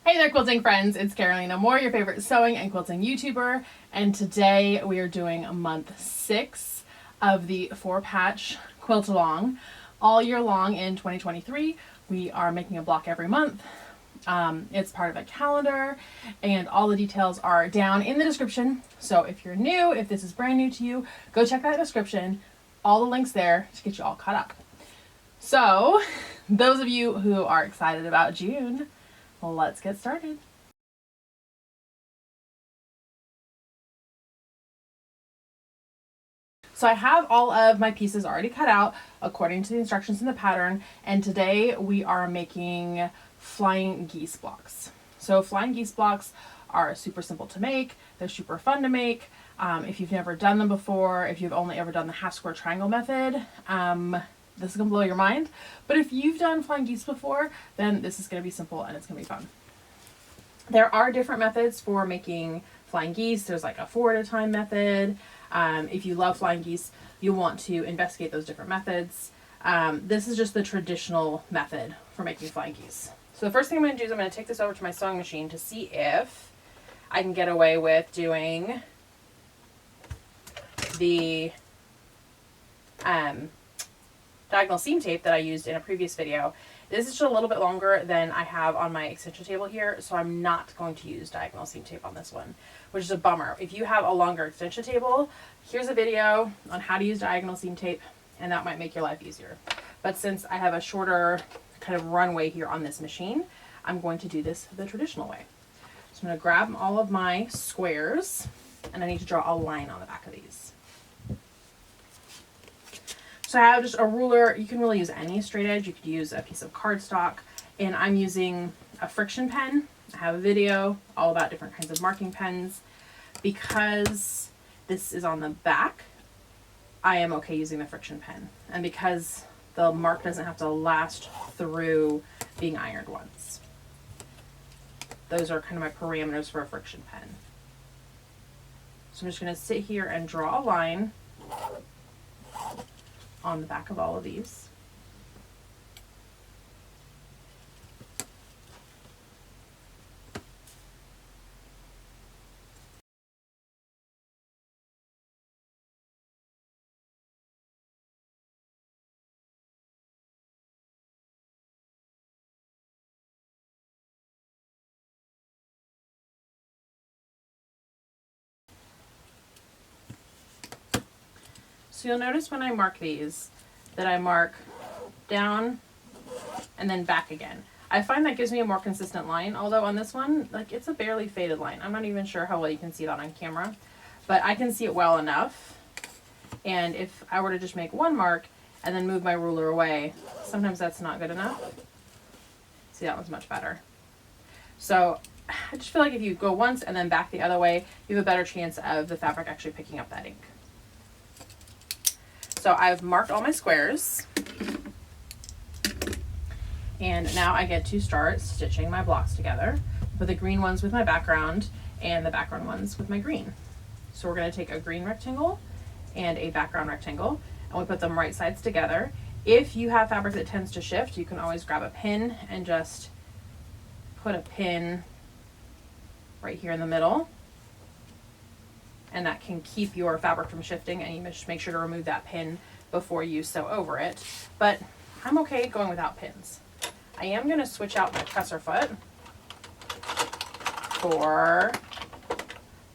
Hey there, quilting friends. It's Carolina Moore, your favorite sewing and quilting YouTuber, and today we are doing month 6 of the 4-patch quilt along. All year long in 2023, we are making a block every month. It's part of a calendar, and all the details are down in the description. So if you're new, if this is brand new to you, go check that description. All the links there to get you all caught up. So, those of you who are excited about June, well, let's get started. So I have all of my pieces already cut out according to the instructions in the pattern, and today we are making flying geese blocks. So flying geese blocks are super simple to make. They're super fun to make. If you've never done them before, if you've only ever done the half square triangle method, this is gonna blow your mind. But if you've done flying geese before, then this is gonna be simple and it's gonna be fun. There are different methods for making flying geese. There's like a 4 at a time method. If you love flying geese, you'll want to investigate those different methods. This is just the traditional method for making flying geese. So the first thing I'm going to do is I'm going to take this over to my sewing machine to see if I can get away with doing the diagonal seam tape that I used in a previous video. This is just a little bit longer than I have on my extension table here, so I'm not going to use diagonal seam tape on this one, which is a bummer. If you have a longer extension table, here's a video on how to use diagonal seam tape, and that might make your life easier. But since I have a shorter kind of runway here on this machine, I'm going to do this the traditional way. So I'm going to grab all of my squares, and I need to draw a line on the back of these. So I have just a ruler. You can really use any straight edge. You could use a piece of cardstock, and I'm using a friction pen. I have a video all about different kinds of marking pens. Because this is on the back, I am okay using the friction pen. And because the mark doesn't have to last through being ironed once. Those are kind of my parameters for a friction pen. So I'm just going to sit here and draw a line on the back of all of these. So you'll notice when I mark these that I mark down and then back again. I find that gives me a more consistent line, although on this one, like, it's a barely faded line. I'm not even sure how well you can see that on camera, but I can see it well enough. And if I were to just make one mark and then move my ruler away, sometimes that's not good enough. See, that one's much better. So I just feel like if you go once and then back the other way, you have a better chance of the fabric actually picking up that ink. So I've marked all my squares, and now I get to start stitching my blocks together, with the green ones with my background and the background ones with my green. So we're going to take a green rectangle and a background rectangle, and we put them right sides together. If you have fabric that tends to shift, you can always grab a pin and just put a pin right here in the middle, and that can keep your fabric from shifting, and you just make sure to remove that pin before you sew over it. But I'm okay going without pins. I am going to switch out my presser foot for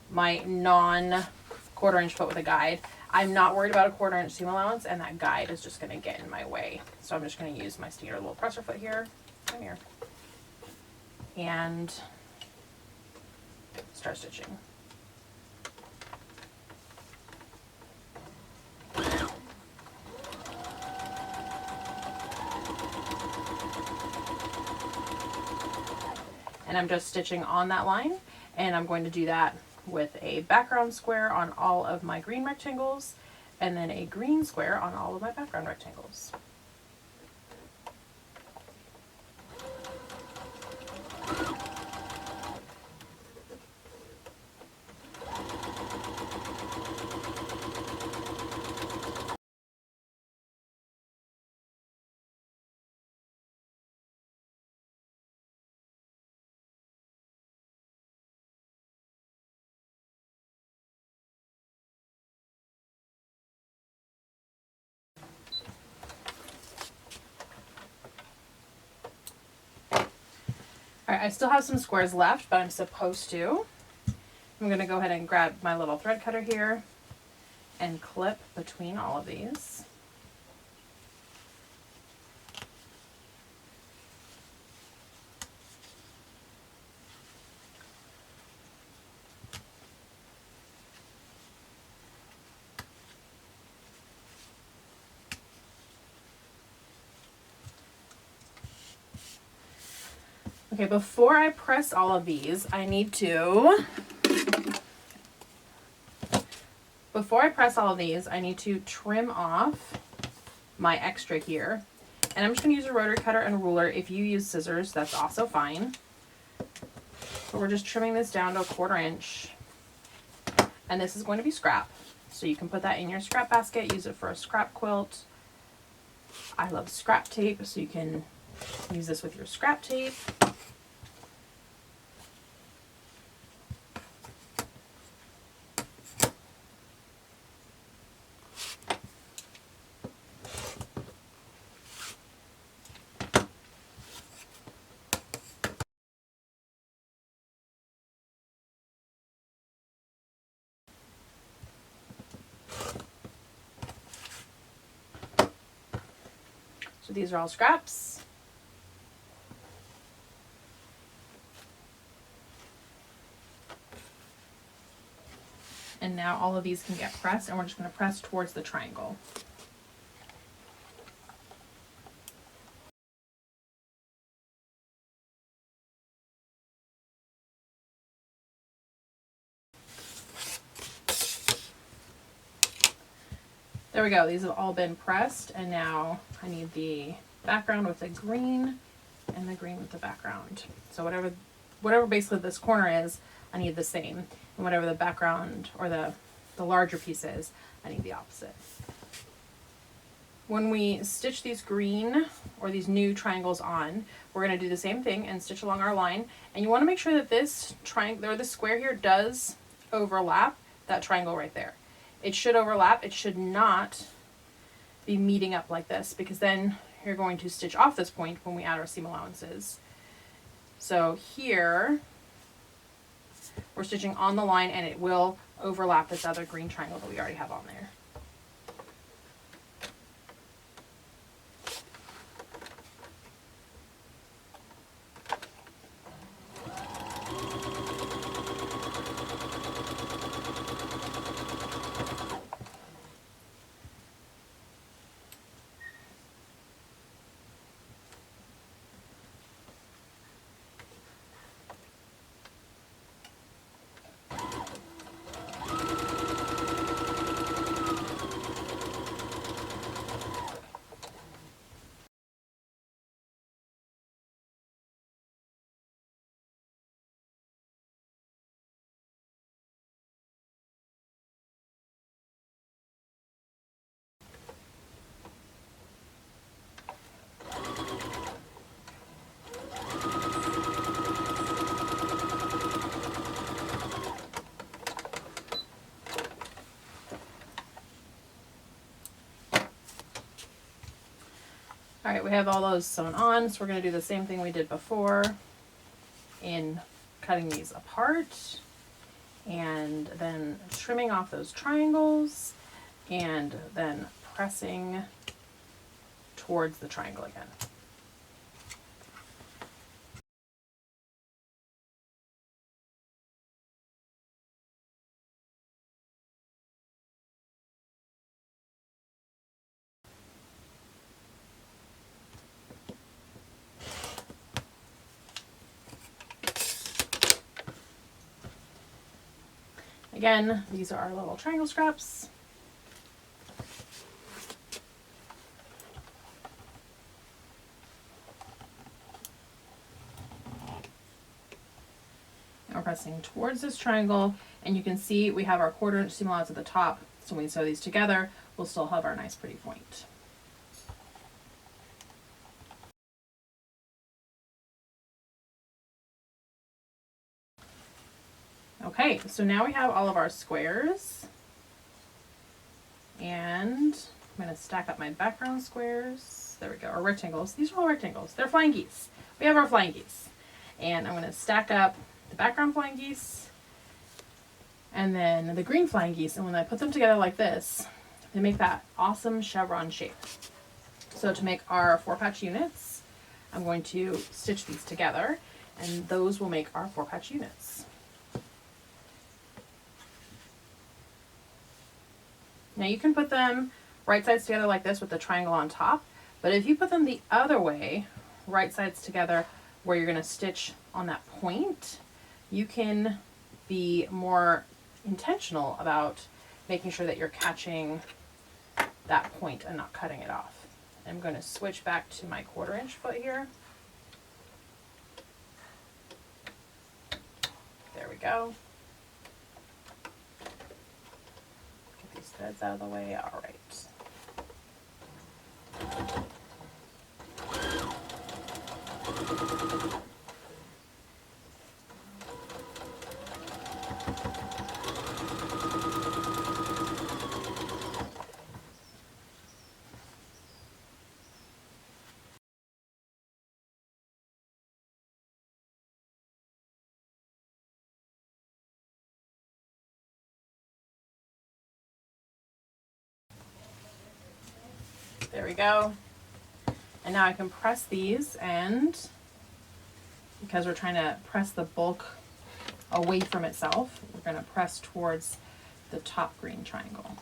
my non-quarter inch foot with a guide. I'm not worried about a 1/4 inch seam allowance, and that guide is just going to get in my way. So I'm just going to use my standard little presser foot here. Come here. And start stitching. And I'm just stitching on that line, and I'm going to do that with a background square on all of my green rectangles, and then a green square on all of my background rectangles. All right, I still have some squares left, but I'm supposed to. I'm gonna go ahead and grab my little thread cutter here and clip between all of these. Okay, before I press all of these, before I press all of these, I need to trim off my extra here. And I'm just going to use a rotary cutter and a ruler. If you use scissors, that's also fine. But we're just trimming this down to 1/4 inch. And this is going to be scrap. So you can put that in your scrap basket, use it for a scrap quilt. I love scrap tape, so you can use this with your scrap tape. So these are all scraps. And now all of these can get pressed, and we're just going to press towards the triangle. There we go. These have all been pressed, and now I need the background with the green and the green with the background. So whatever basically this corner is, I need the same. And whatever the background or the larger piece is, I need the opposite. When we stitch these green or these new triangles on, we're going to do the same thing and stitch along our line. And you want to make sure that this triangle or this square here does overlap that triangle right there. It should overlap. It should not be meeting up like this, because then you're going to stitch off this point when we add our seam allowances. So here we're stitching on the line, and it will overlap this other green triangle that we already have on there. All right, we have all those sewn on, so we're going to do the same thing we did before in cutting these apart and then trimming off those triangles and then pressing towards the triangle again. Again, these are our little triangle scraps. Now we're pressing towards this triangle, and you can see we have our 1/4 inch seam allowance at the top, so when we sew these together, we'll still have our nice pretty point. Okay, so now we have all of our squares, and I'm going to stack up my background squares. There we go, or rectangles. These are all rectangles. They're flying geese. We have our flying geese. And I'm going to stack up the background flying geese and then the green flying geese. And when I put them together like this, they make that awesome chevron shape. So to make our 4-patch units, I'm going to stitch these together, and those will make our 4-patch units. Now you can put them right sides together like this with the triangle on top, but if you put them the other way, right sides together where you're going to stitch on that point, you can be more intentional about making sure that you're catching that point and not cutting it off. I'm going to switch back to my 1/4 inch foot here. There we go. Get these threads out of the way. All right. There we go. And now I can press these, and because we're trying to press the bulk away from itself, we're going to press towards the top green triangle.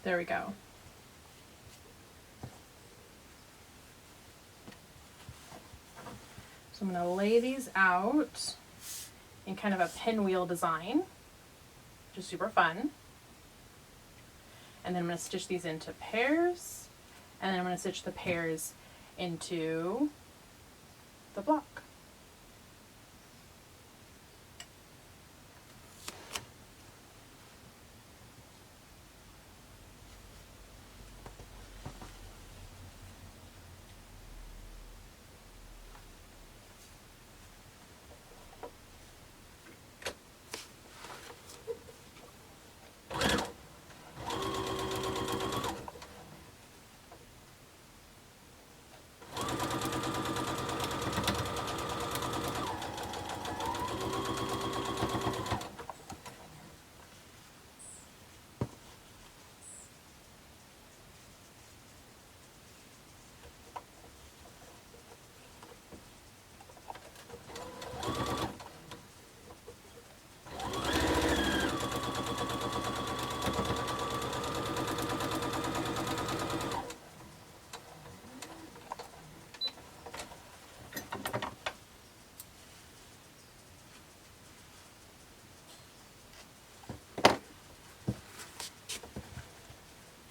There we go. So I'm going to lay these out in kind of a pinwheel design, which is super fun. And then I'm going to stitch these into pairs, and then I'm going to stitch the pairs into the block.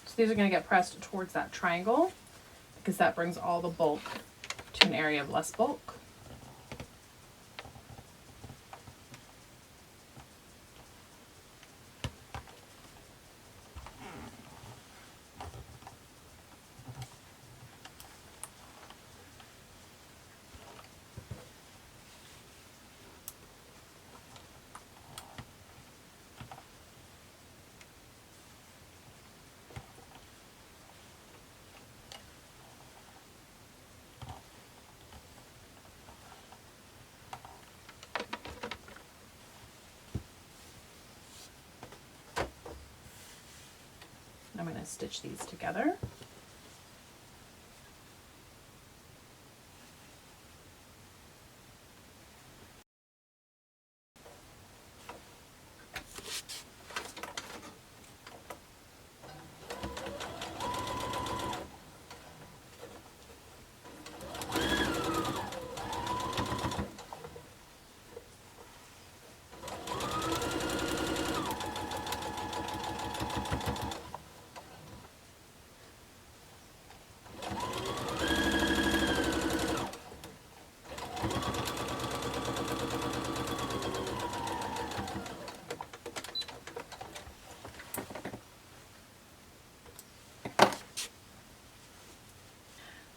So these are going to get pressed towards that triangle because that brings all the bulk to an area of less bulk. I'm going to stitch these together.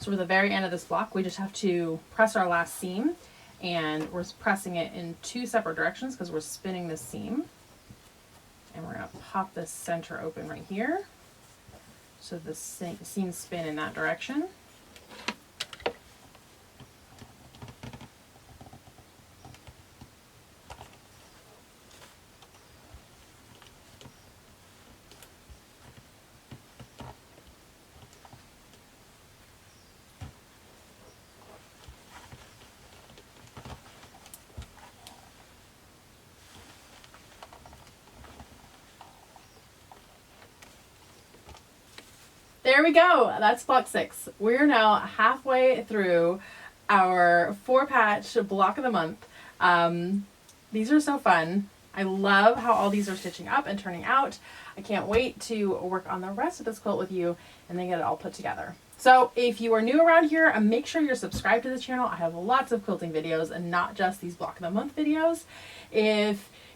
So for the very end of this block, we just have to press our last seam, and we're pressing it in 2 separate directions because we're spinning this seam. And we're going to pop this center open right here, so the seams spin in that direction. There we go. That's block 6. We're now halfway through our 4-patch block of the month. These are so fun. I love how all these are stitching up and turning out. I can't wait to work on the rest of this quilt with you and then get it all put together. So if you are new around here, make sure you're subscribed to this channel. I have lots of quilting videos and not just these block of the month videos.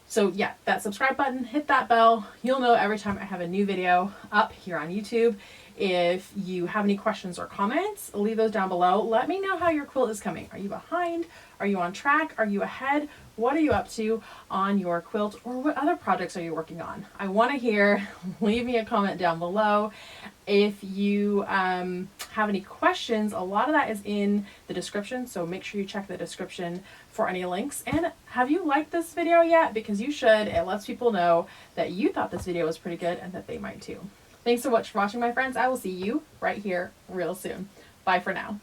So yeah, that subscribe button, hit that bell. You'll know every time I have a new video up here on YouTube. If you have any questions or comments, leave those down below. Let me know how your quilt is coming. Are you behind? Are you on track? Are you ahead? What are you up to on your quilt, or what other projects are you working on? I want to hear. Leave me a comment down below. If you have any questions, a lot of that is in the description, so make sure you check the description for any links. And have you liked this video yet? Because you should. It lets people know that you thought this video was pretty good and that they might too. Thanks so much for watching, my friends. I will see you right here real soon. Bye for now.